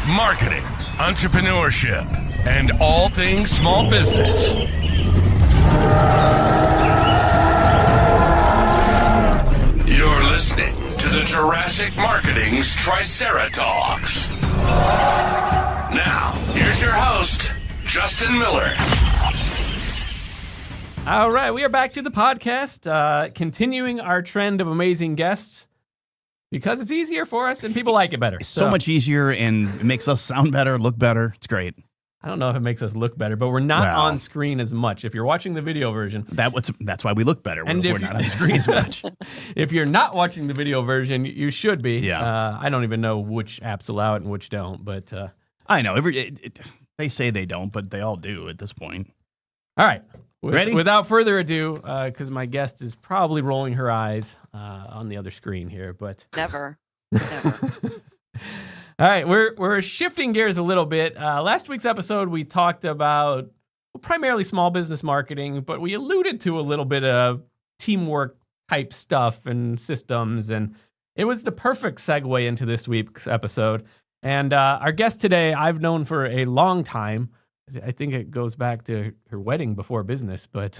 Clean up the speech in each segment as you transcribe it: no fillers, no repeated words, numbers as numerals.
marketing, entrepreneurship, and all things small business. You're listening to the Jurassic Marketing's Triceratops. Now, here's your host, Justin Miller. All right, we are back to the podcast, continuing our trend of amazing guests because it's easier for us and people like it better. It's so much easier and it makes us sound better, look better. It's great. I don't know if it makes us look better, but we're not on screen as much. If you're watching the video version. That's why we look better. And we're not on screen as much. If you're not watching the video version, you should be. Yeah. I don't even know which apps allow it and which don't, but... I know. They say they don't, but they all do at this point. All right. Ready? Without further ado, because my guest is probably rolling her eyes on the other screen here, but... Never. All right, we're shifting gears a little bit. Last week's episode, we talked about primarily small business marketing, but we alluded to a little bit of teamwork type stuff and systems, and it was the perfect segue into this week's episode. And our guest today, I've known for a long time. I think it goes back to her wedding before business, but...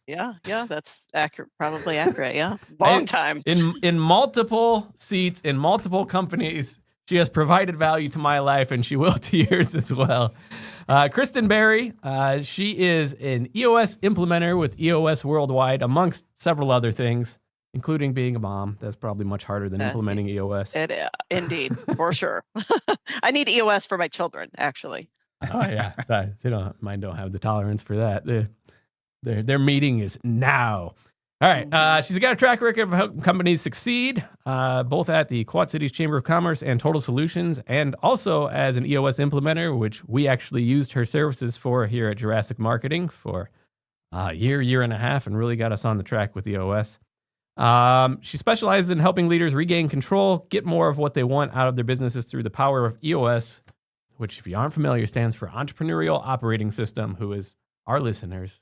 Yeah, that's accurate. Probably accurate. Yeah, long time. In multiple seats, in multiple companies, she has provided value to my life, and she will to yours as well. Kristen Berry, she is an EOS implementer with EOS Worldwide, amongst several other things, including being a mom. That's probably much harder than implementing EOS. Indeed, for sure. I need EOS for my children, actually. Oh yeah, mine don't have the tolerance for that. Their meeting is now. All right, she's got a track record of helping companies succeed, both at the Quad Cities Chamber of Commerce and Total Solutions, and also as an EOS implementer, which we actually used her services for here at Jurassic Marketing for a year and a half, and really got us on the track with EOS. She specializes in helping leaders regain control, get more of what they want out of their businesses through the power of EOS, which, if you aren't familiar, stands for Entrepreneurial Operating System, who is our listeners.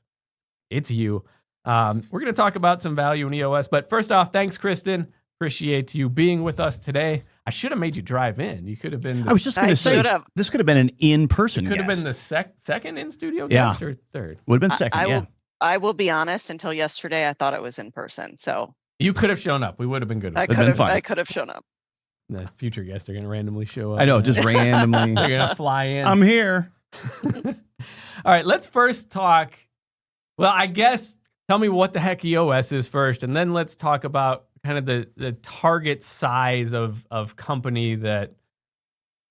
It's you. We're going to talk about some value in EOS, but first off, thanks, Kristen. Appreciate you being with us today. I should have made you drive in. You could have been. I was just going to say, this could have been an in-person guest. Could have been the second in-studio guest or third. Would have been second, I will be honest, until yesterday, I thought it was in person. So you could have shown up. We would have been good. I could have shown up. The future guests are going to randomly show up. I know, just randomly. They're going to fly in. I'm here. All right, let's first talk. Well, I guess tell me what the heck EOS is first, and then let's talk about kind of the target size of company that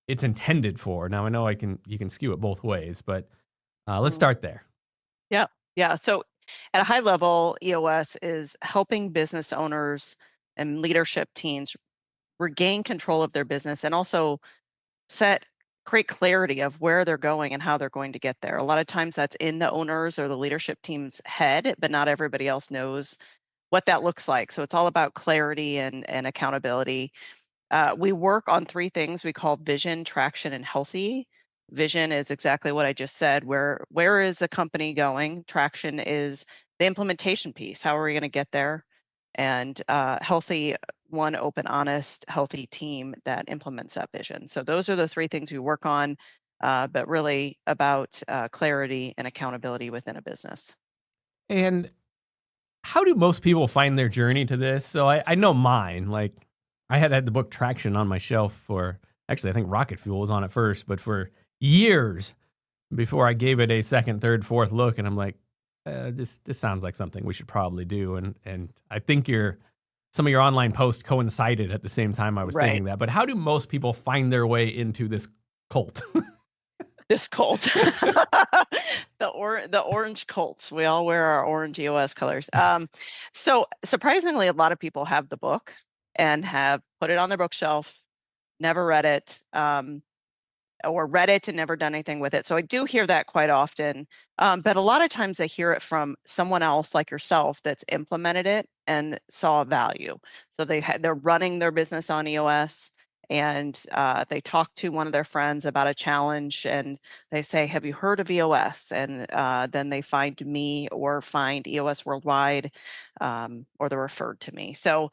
it's intended for. Now, I know you can skew it both ways, but let's start there. Yeah. So at a high level, EOS is helping business owners and leadership teams regain control of their business and also create clarity of where they're going and how they're going to get there. A lot of times that's in the owners or the leadership team's head, but not everybody else knows what that looks like. So it's all about clarity and accountability. We work on three things we call vision, traction, and healthy. Vision is exactly what I just said. Where is the company going? Traction is the implementation piece. How are we going to get there? And healthy, one open, honest, healthy team that implements that vision. So those are the three things we work on, but really about clarity and accountability within a business. And how do most people find their journey to this? So I know mine. Like, I had the book Traction on my shelf for, actually, I think Rocket Fuel was on it first, but for years before I gave it a second, third, fourth look. And I'm like, this sounds like something we should probably do. And I think some of your online posts coincided at the same time I was thinking that. But how do most people find their way into this cult? This cult. The orange cults. We all wear our orange EOS colors. So surprisingly, a lot of people have the book and have put it on their bookshelf, never read it, or read it and never done anything with it. So I do hear that quite often. But a lot of times I hear it from someone else like yourself that's implemented it and saw value. So they're running their business on EOS, and they talk to one of their friends about a challenge, and they say, have you heard of EOS? And then they find me or find EOS Worldwide, or they're referred to me. So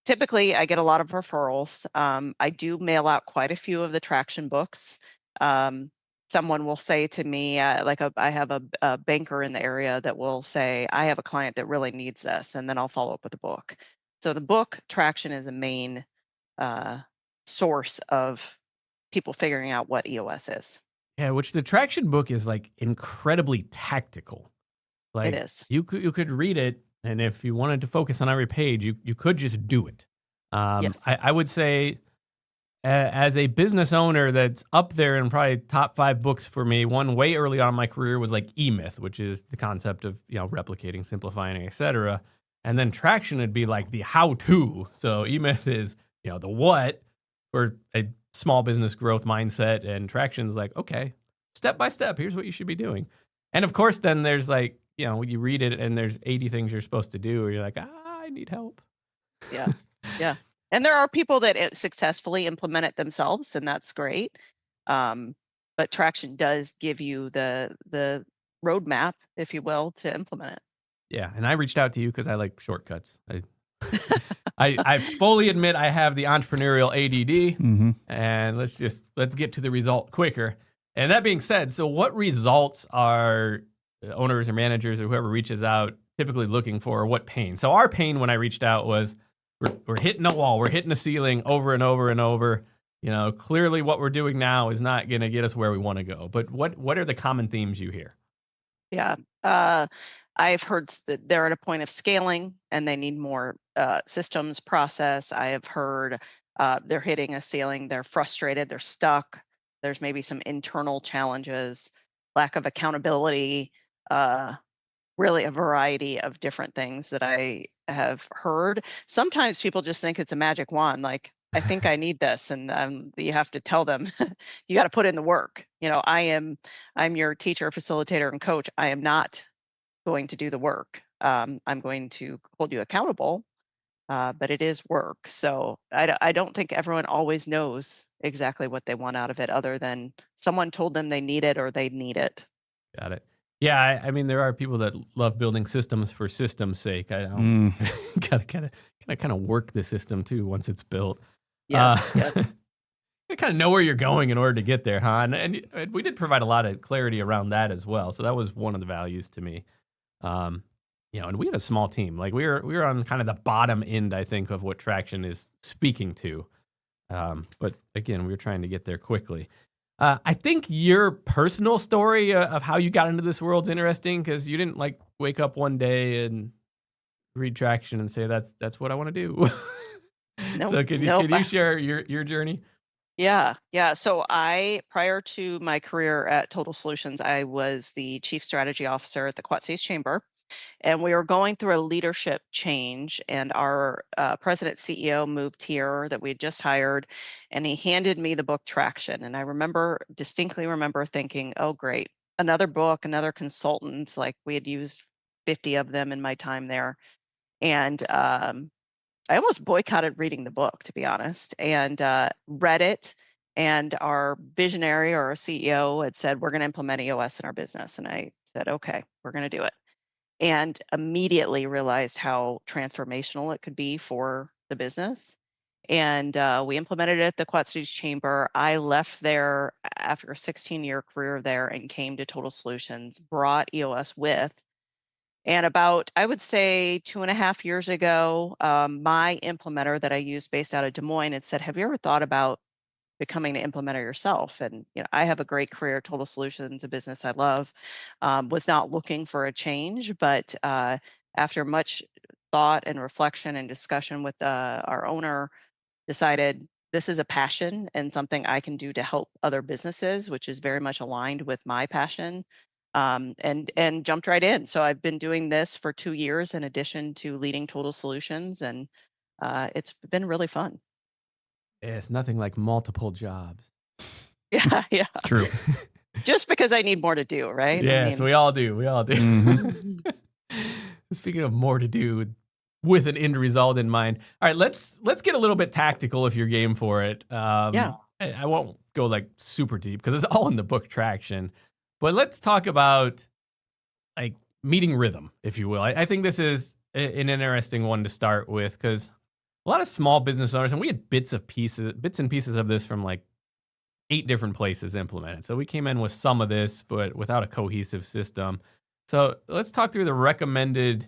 typically I get a lot of referrals. I do mail out quite a few of the traction books. Um, Someone will say to me, I have a banker in the area that will say, I have a client that really needs this, and then I'll follow up with a book. So the book traction is a main uh, source of people figuring out what EOS is. Yeah, which the traction book is like incredibly tactical. It Like is. you could read it, and if you wanted to focus on every page, you could just do it. Yes. I would say as a business owner that's up there in probably top 5 books for me, one way early on in my career was like E-Myth, which is the concept of replicating, simplifying, etc. And then traction would be like the how-to. So E-Myth is the what for a small business growth mindset, and traction's like, okay, step by step, here's what you should be doing. And of course, then there's like you read it and there's 80 things you're supposed to do, or you're like, I need help. Yeah. Yeah. And there are people that successfully implement it themselves, and that's great. Um, but traction does give you the roadmap, if you will, to implement it. Yeah, and I reached out to you because I like shortcuts. I fully admit I have the entrepreneurial ADD, and let's get to the result quicker. And that being said, so what results are owners or managers or whoever reaches out typically looking for? What pain? So our pain when I reached out was we're hitting a wall, we're hitting a ceiling over and over and over. Clearly what we're doing now is not going to get us where we want to go. But what are the common themes you hear? Yeah. I've heard that they're at a point of scaling and they need more systems process. I have heard they're hitting a ceiling, they're frustrated, they're stuck. There's maybe some internal challenges, lack of accountability, really a variety of different things that I have heard. Sometimes people just think it's a magic wand, like, I think I need this, and you have to tell them, you got to put in the work. I'm your teacher, facilitator, and coach. I am not going to do the work. I'm going to hold you accountable, but it is work. So I don't think everyone always knows exactly what they want out of it, other than someone told them they need it or they need it. Got it. Yeah, I mean, there are people that love building systems for system's sake. I don't gotta kind of work the system too once it's built. Yes, yes. You kind of know where you're going in order to get there, huh? And we did provide a lot of clarity around that as well. So that was one of the values to me. And we had a small team. Like we were on kind of the bottom end, I think, of what traction is speaking to. But again, we were trying to get there quickly. I think your personal story of how you got into this world's interesting, because you didn't like wake up one day and read traction and say that's what I want to do. Nope, So could you share your journey? Yeah, yeah. So prior to my career at Total Solutions, I was the chief strategy officer at the Quad Cities Chamber, and we were going through a leadership change. And our president CEO moved here that we had just hired, and he handed me the book Traction. And I distinctly remember thinking, "Oh, great, another book, another consultant." Like we had used 50 of them in my time there, and I almost boycotted reading the book, to be honest, and read it. And our visionary or our CEO had said, "We're going to implement EOS in our business." And I said, "Okay, we're going to do it." And immediately realized how transformational it could be for the business. And we implemented it at the Quad Cities Chamber. I left there after a 16-year career there and came to Total Solutions, brought EOS with. And about, I would say, 2.5 years ago, my implementer that I used based out of Des Moines had said, "Have you ever thought about becoming an implementer yourself?" And I have a great career, Total Solutions, a business I love. Was not looking for a change, but after much thought and reflection and discussion with our owner, decided this is a passion and something I can do to help other businesses, which is very much aligned with my passion. And jumped right in. So I've been doing this for 2 years in addition to leading Total Solutions, and it's been really fun. Yeah, it's nothing like multiple jobs. Yeah, yeah. True. Just because I need more to do, right? Yes, we all do. We all do. Speaking of more to do with an end result in mind. All right, let's get a little bit tactical if you're game for it. Yeah. I won't go like super deep because it's all in the book Traction. But let's talk about like meeting rhythm, if you will. I think this is an interesting one to start with because a lot of small business owners, and we had bits and pieces of this from like 8 different places implemented. So we came in with some of this, but without a cohesive system. So let's talk through the recommended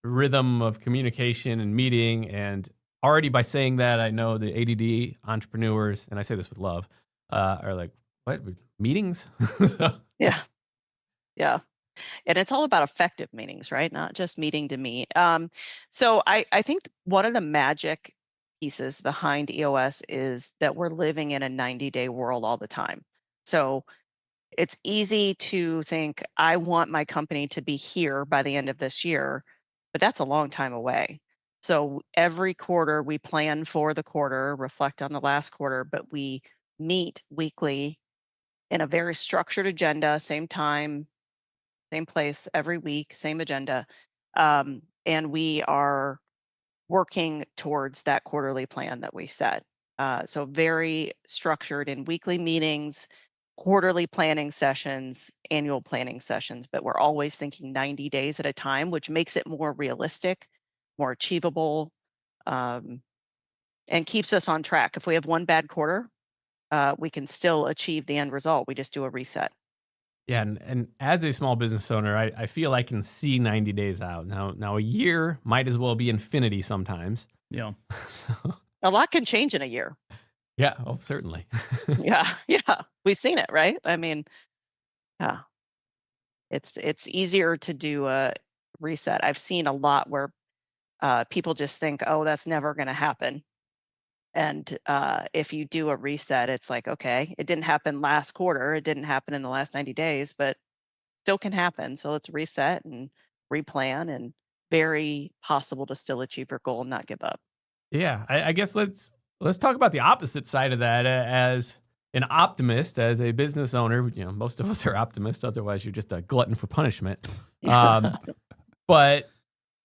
rhythm of communication and meeting. And already by saying that, I know the ADD entrepreneurs, and I say this with love, are like, what, meetings? So, Yeah. Yeah. And it's all about effective meetings, right? Not just meeting to meet. So I think one of the magic pieces behind EOS is that we're living in a 90-day world all the time. So it's easy to think, I want my company to be here by the end of this year, but that's a long time away. So every quarter we plan for the quarter, reflect on the last quarter, but we meet weekly in a very structured agenda, same time, same place every week, same agenda. And we are working towards that quarterly plan that we set. So very structured in weekly meetings, quarterly planning sessions, annual planning sessions, but we're always thinking 90 days at a time, which makes it more realistic, more achievable, um, and keeps us on track. If we have one bad quarter, we can still achieve the end result. We just do a reset. yeah, and as a small business owner, I feel I can see 90 days out. Now a year might as well be infinity sometimes. Yeah. So, A lot can change in a year. yeah, oh, certainly. Yeah, yeah, we've seen it, right? I mean, yeah, it's easier to do a reset. I've seen a lot where people just think, oh, that's never going to happen. And if you do a reset, it's like, okay, it didn't happen last quarter, it didn't happen in the last 90 days, but still can happen. So let's reset and replan, and very possible to still achieve your goal and not give up. Yeah, I guess let's talk about the opposite side of that. As an optimist, as a business owner, most of us are optimists. Otherwise, you're just a glutton for punishment. But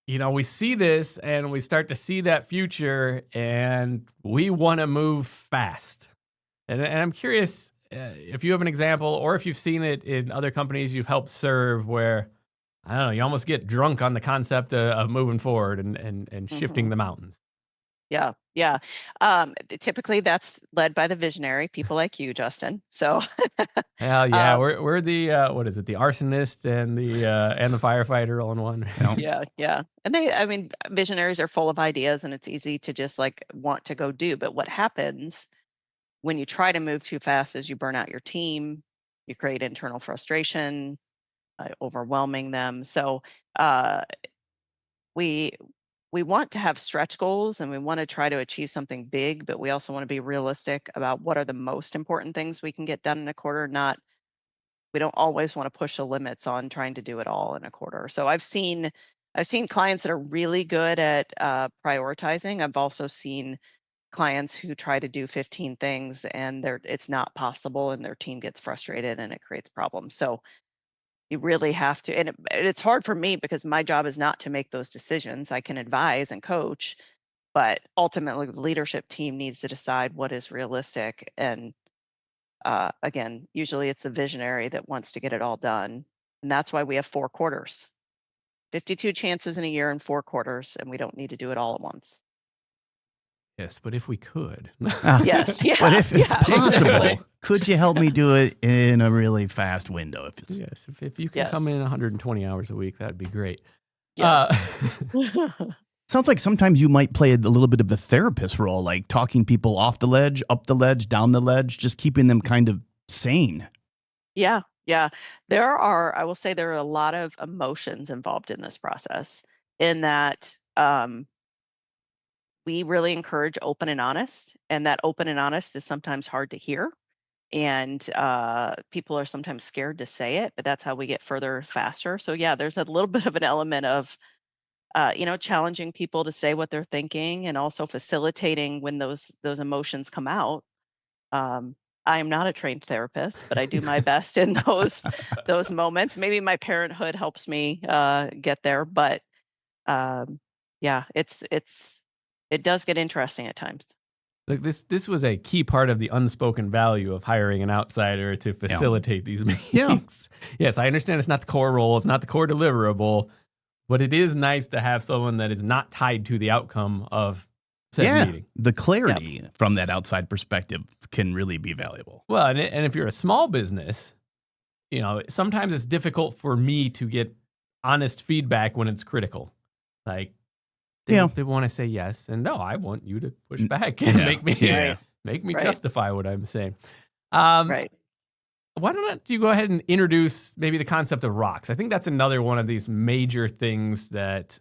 we see this and we start to see that future, and we want to move fast. And I'm curious if you have an example, or if you've seen it in other companies you've helped serve, where I don't know, you almost get drunk on the concept of moving forward and shifting the mountains. Yeah, yeah. Typically, that's led by the visionary, people like you, Justin. So, Hell yeah, um, we're the what is it? The arsonist and the firefighter all in one. yeah, yeah. And I mean, visionaries are full of ideas, and it's easy to just like want to go do. But what happens when you try to move too fast is you burn out your team, you create internal frustration, overwhelming them. So, uh, we we want to have stretch goals, and we want to try to achieve something big, but we also want to be realistic about what are the most important things we can get done in a quarter. Not We don't always want to push the limits on trying to do it all in a quarter. So I've seen clients that are really good at prioritizing. I've also seen clients who try to do 15 things, and it's not possible, and their team gets frustrated and it creates problems. So you really have to, and it's hard for me because my job is not to make those decisions. I can advise and coach, but ultimately the leadership team needs to decide what is realistic. And again, usually it's a visionary that wants to get it all done. And that's why we have 4 quarters, 52 chances in a year and 4 quarters, and we don't need to do it all at once. Yes, but if we could. Yes, yeah, But if it's yeah, possible, exactly. could you help me do it in a really fast window? If it's, Yes, if you can Yes. come in 120 hours a week, that'd be great. Yes. sounds like sometimes you might play a little bit of the therapist role, like talking people off the ledge, up the ledge, down the ledge, just keeping them kind of sane. Yeah, yeah. I will say there are a lot of emotions involved in this process, in that we really encourage open and honest, and that open and honest is sometimes hard to hear. And people are sometimes scared to say it, but that's how we get further faster. So yeah, there's a little bit of an element of challenging people to say what they're thinking, and also facilitating when those emotions come out. Um, I am not a trained therapist, but I do my best in those moments. Maybe my parenthood helps me get there, but yeah, it does get interesting at times. Look, this was a key part of the unspoken value of hiring an outsider to facilitate these meetings. Yes, I understand it's not the core role, it's not the core deliverable, but it is nice to have someone that is not tied to the outcome of said meeting. the clarity from that outside perspective can really be valuable. Well, and if you're a small business, sometimes it's difficult for me to get honest feedback when it's critical. Like they want to say yes and no. I want you to push back and make me justify what I'm saying. Right. Why don't you go ahead and introduce maybe the concept of rocks? I think that's another one of these major things that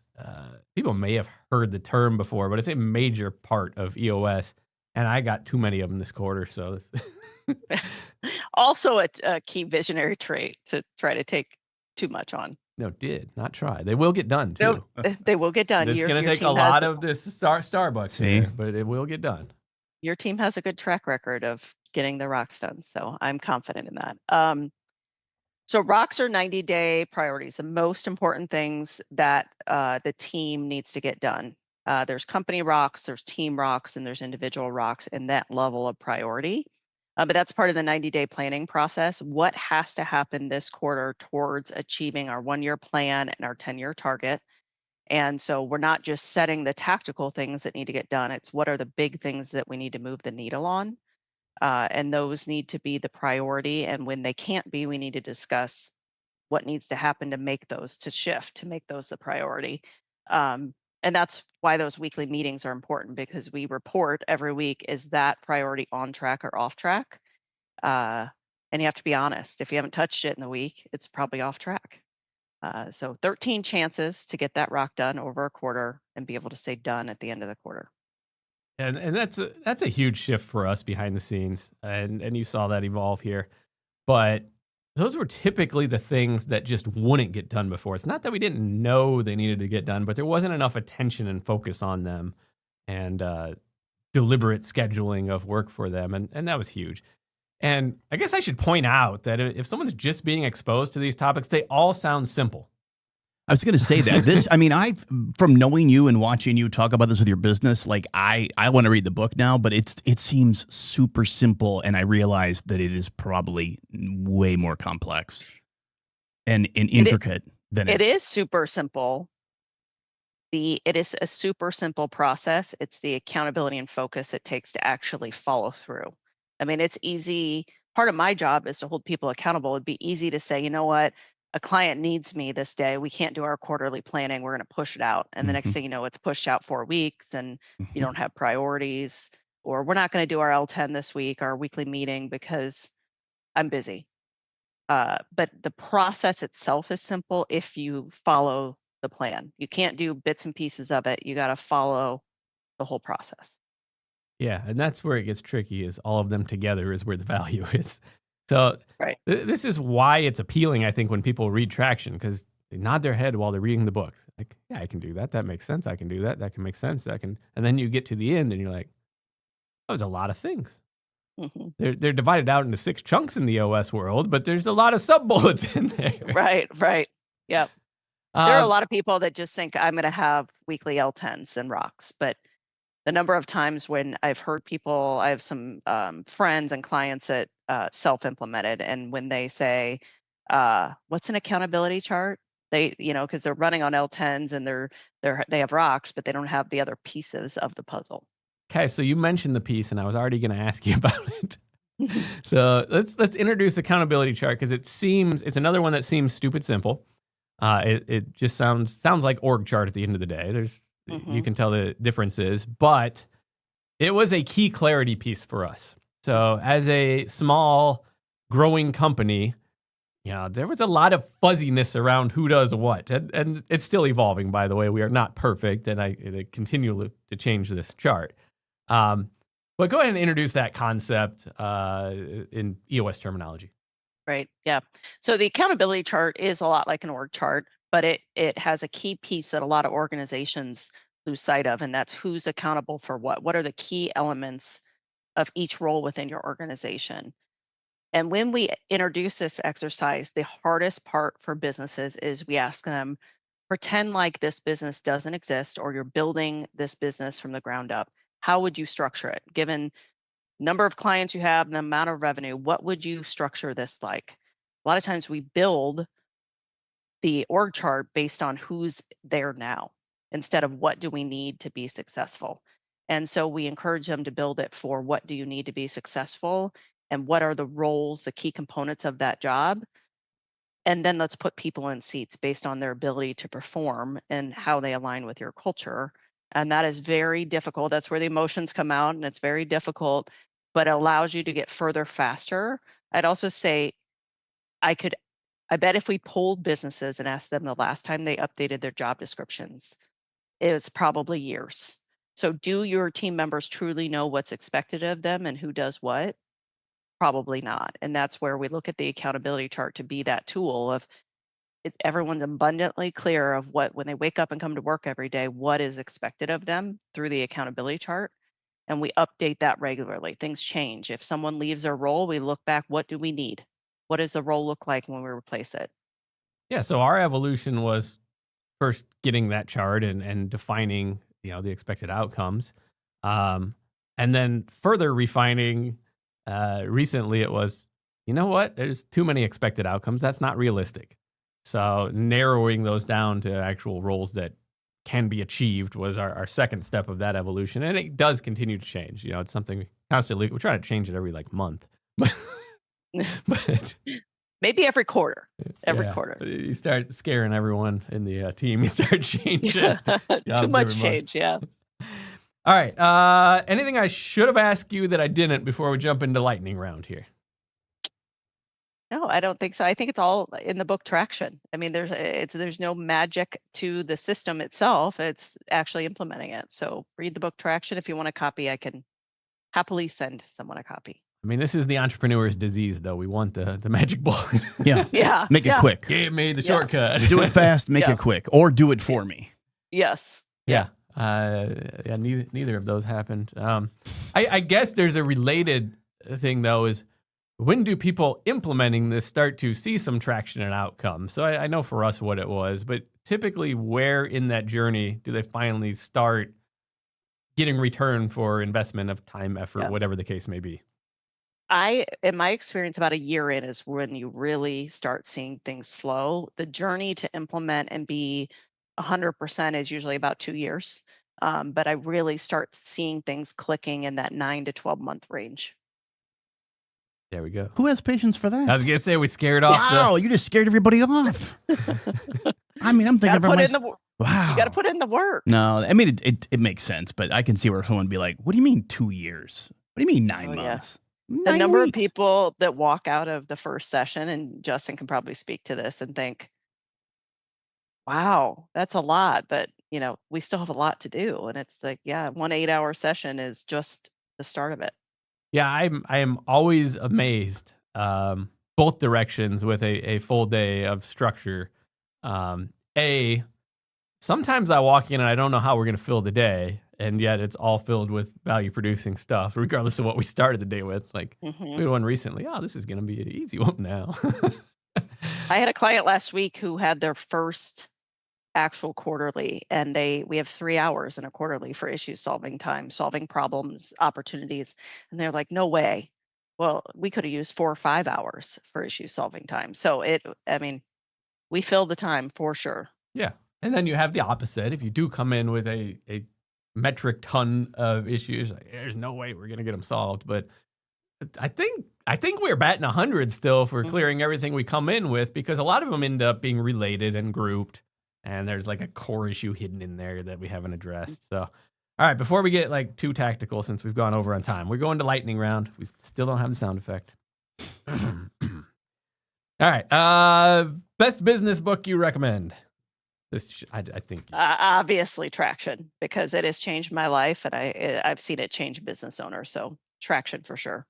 people may have heard the term before, but it's a major part of EOS. And I got too many of them this quarter. So Also a key visionary trait to try to take too much on. No, not try. They will get done too. They will get done. It's going to take a lot of this Starbucks here, but it will get done. Your team has a good track record of getting the rocks done, so I'm confident in that. So rocks are 90-day priorities, the most important things that the team needs to get done. There's company rocks, there's team rocks, and there's individual rocks in that level of priority. But that's part of the 90-day planning process. What has to happen this quarter towards achieving our 1-year plan and our 10-year target? And so we're not just setting the tactical things that need to get done. It's what are the big things that we need to move the needle on? And those need to be the priority. And when they can't be, we need to discuss what needs to happen to make those the priority. And that's why those weekly meetings are important, because we report every week, is that priority on track or off track? And you have to be honest. If you haven't touched it in the week, it's probably off track. So 13 chances to get that rock done over a quarter and be able to say done at the end of the quarter. And that's a huge shift for us behind the scenes, and you saw that evolve here. But those were typically the things that just wouldn't get done before. It's not that we didn't know they needed to get done, but there wasn't enough attention and focus on them, and deliberate scheduling of work for them, and that was huge. And I guess I should point out that if someone's just being exposed to these topics, they all sound simple. I was going to say that from knowing you and watching you talk about this with your business, like I want to read the book now, but it seems super simple. And I realized that it is probably way more complex and intricate than it is super simple. It is a super simple process. It's the accountability and focus it takes to actually follow through. I mean, it's easy. Part of my job is to hold people accountable. It'd be easy to say, you know what? A client needs me this day. We can't do our quarterly planning. We're going to push it out. And the next thing you know, it's pushed out 4 weeks and you don't have priorities, or we're not going to do our L10 this week, our weekly meeting, because I'm busy. But the process itself is simple if you follow the plan. You can't do bits and pieces of it. You got to follow the whole process. Yeah, and that's where it gets tricky, is all of them together is where the value is. So this is why it's appealing, I think, when people read Traction, because they nod their head while they're reading the book. Like, yeah, I can do that. That makes sense. I can do that. That can make sense. And then you get to the end and you're like, that was a lot of things. Mm-hmm. They're divided out into 6 chunks in the EOS world, but there's a lot of sub-bullets in there. Right. Yep. There are a lot of people that just think I'm going to have weekly L10s and rocks, but the number of times when I've heard people, I have some friends and clients that self-implemented, and when they say, what's an accountability chart? They, because they're running on L10s and they have rocks, but they don't have the other pieces of the puzzle. Okay, so you mentioned the piece, and I was already going to ask you about it. So let's introduce accountability chart, because it's another one that seems stupid simple. It just sounds like org chart at the end of the day. You can tell the differences, but it was a key clarity piece for us. So as a small growing company, there was a lot of fuzziness around who does what, and it's still evolving, by the way. We are not perfect, and I continue to change this chart. But go ahead and introduce that concept in EOS terminology. Right. Yeah. So the accountability chart is a lot like an org chart, but it has a key piece that a lot of organizations lose sight of, and that's who's accountable for what. What are the key elements of each role within your organization? And when we introduce this exercise, the hardest part for businesses is we ask them, pretend like this business doesn't exist, or you're building this business from the ground up. How would you structure it? Given number of clients you have, the amount of revenue, what would you structure this like? A lot of times we build the org chart based on who's there now, instead of what do we need to be successful. And so we encourage them to build it for what do you need to be successful and what are the roles, the key components of that job. And then let's put people in seats based on their ability to perform and how they align with your culture. And that is very difficult. That's where the emotions come out, and it's very difficult, but it allows you to get further faster. I'd also say I bet if we polled businesses and asked them the last time they updated their job descriptions, it was probably years. So do your team members truly know what's expected of them and who does what? Probably not. And that's where we look at the accountability chart to be that tool of everyone's abundantly clear of what, when they wake up and come to work every day, what is expected of them through the accountability chart. And we update that regularly. Things change. If someone leaves their role, we look back, what do we need? What does the role look like when we replace it? Yeah. So our evolution was first getting that chart and defining, the expected outcomes. And then further refining, recently it was, you know what? There's too many expected outcomes. That's not realistic. So narrowing those down to actual roles that can be achieved was our second step of that evolution. And it does continue to change. It's something we constantly, we try to change it every month. But maybe every quarter. yeah, Quarter. You start scaring everyone in the team. You start changing. Too much change, yeah. All right. Anything I should have asked you that I didn't before we jump into lightning round here? No, I don't think so. I think it's all in the book Traction. I mean, there's no magic to the system itself. It's actually implementing it. So read the book Traction. If you want a copy, I can happily send someone a copy. I mean, this is the entrepreneur's disease, though. We want the magic bullet. Yeah. Yeah. Make it quick. Give me the shortcut. Do it fast, make it quick, or do it for me. Yes. Yeah. Neither of those happened. I guess there's a related thing, though, is when do people implementing this start to see some traction and outcome? So I know for us what it was, but typically where in that journey do they finally start getting return for investment of time, effort, whatever the case may be? In my experience, about a year in is when you really start seeing things flow. The journey to implement and be 100% is usually about 2 years. But I really start seeing things clicking in that 9 to 12 month range. There we go. Who has patience for that? I was going to say, we scared off. Wow, you just scared everybody off. I mean, I'm thinking Wow. wow. You got to put in the work. No, I mean, it makes sense, but I can see where someone would be like, what do you mean 2 years? What do you mean 9 months? The 9 number weeks. of people that walk out of the first session, and Justin can probably speak to this, and think, wow, that's a lot, but we still have a lot to do. And it's like, yeah, 1 8-hour session is just the start of it. Yeah, I am always amazed, both directions with a full day of structure. Sometimes I walk in and I don't know how we're going to fill the day, and yet it's all filled with value producing stuff, regardless of what we started the day with. Like we had one recently. Oh, this is going to be an easy one now. I had a client last week who had their first actual quarterly, and we have 3 hours in a quarterly for issue solving time, solving problems, opportunities. And they're like, no way. Well, we could have used 4 or 5 hours for issue solving time. So we fill the time for sure. Yeah. And then you have the opposite. If you do come in with a metric ton of issues, like, there's no way we're going to get them solved. But I think we're batting 100 still for clearing everything we come in with, because a lot of them end up being related and grouped. And there's like a core issue hidden in there that we haven't addressed. So, all right, before we get too tactical, since we've gone over on time, we're going to lightning round. We still don't have the sound effect. All right. Best business book you recommend? This, I think. Obviously Traction, because it has changed my life, and I've seen it change business owners. So Traction for sure.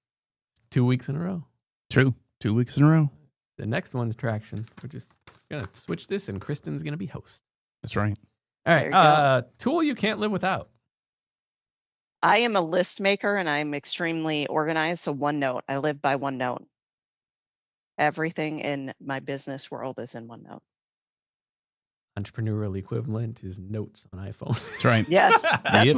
2 weeks in a row. True. 2 weeks in a row. The next one's Traction. We're just going to switch this, and Kristen's going to be host. That's right. All right. Tool you can't live without. I am a list maker, and I'm extremely organized. So OneNote. I live by OneNote. Everything in my business world is in OneNote. Entrepreneurial equivalent is notes on iPhone. That's right. Yes, that's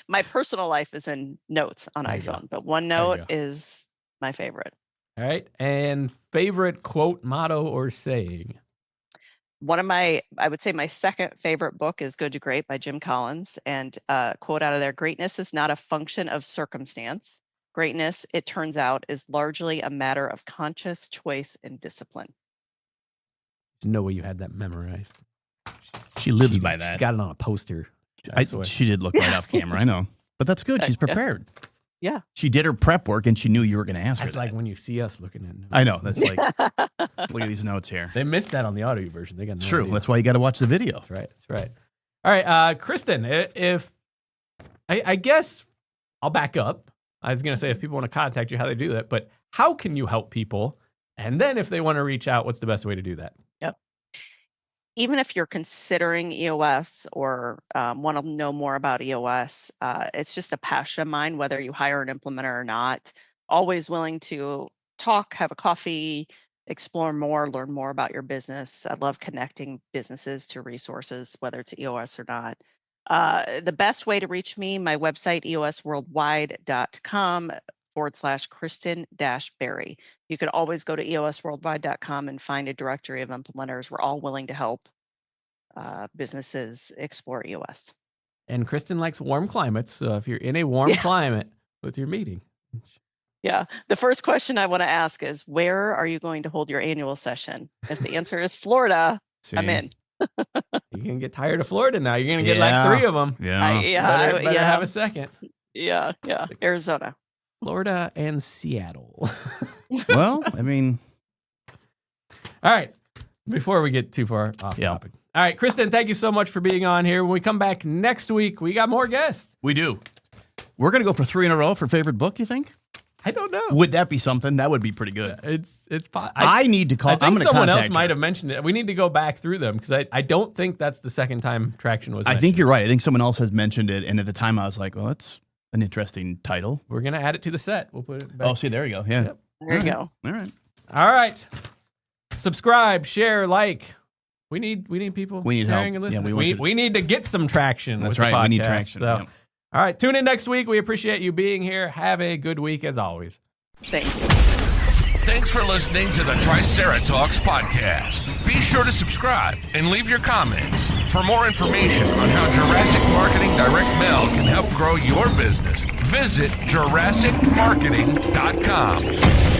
my personal life is in notes on iPhone, but OneNote is my favorite. All right. And favorite quote, motto, or saying? I would say my second favorite book is Good to Great by Jim Collins. And quote out of there, greatness is not a function of circumstance. Greatness, it turns out, is largely a matter of conscious choice and discipline. There's no way you had that memorized. She lives by She's that. got it on a poster. I swear. She did look right off camera. I know. But that's good. She's prepared. Yeah. She did her prep work and she knew you were going to ask her. That's like when you see us looking at notes. I know. That's like, look at these notes here. They missed that on the audio version. They got no True. idea. That's why you got to watch the video. That's right. That's right. All right, Kristen, if I guess I'll back up. I was going to say if people want to contact you, how they do that, but how can you help people? And then if they want to reach out, what's the best way to do that? Yep. Even if you're considering EOS or want to know more about EOS, it's just a passion of mine, whether you hire an implementer or not. Always willing to talk, have a coffee, explore more, learn more about your business. I love connecting businesses to resources, whether it's EOS or not. The best way to reach me, my website, eosworldwide.com/Kristen-Berry. You could always go to eosworldwide.com and find a directory of implementers. We're all willing to help businesses explore EOS. And Kristen likes warm climates. So if you're in a warm climate with your meeting. Yeah. The first question I want to ask is, where are you going to hold your annual session? If the answer is Florida, I'm in. You're going to get tired of Florida now. You're going to get like 3 of them. Yeah. Better have a second. Yeah. Arizona. Florida and Seattle. Well, I mean. All right. Before we get too far off topic. All right, Kristen, thank you so much for being on here. When we come back next week, we got more guests. We do. We're going to go for 3 in a row for favorite book, you think? I don't know. Would that be something? That would be pretty good. I need to call. I think someone else might have mentioned it. We need to go back through them because I don't think that's the second time Traction was mentioned. I think you're right. I think someone else has mentioned it. And at the time I was like, well, that's an interesting title. We're going to add it to the set. We'll put it back. Oh, see, there you go. Yeah. Yep. There you go. All right. All right. Subscribe, share, like. We need people. We need sharing help. And listening. Yeah, we need to get some traction. That's with the right. podcast. We need traction. So, all right. Tune in next week. We appreciate you being here. Have a good week as always. Thank you. Thanks for listening to the Triceratops podcast. Be sure to subscribe and leave your comments. For more information on how Jurassic Marketing Direct Mail can help grow your business, visit JurassicMarketing.com.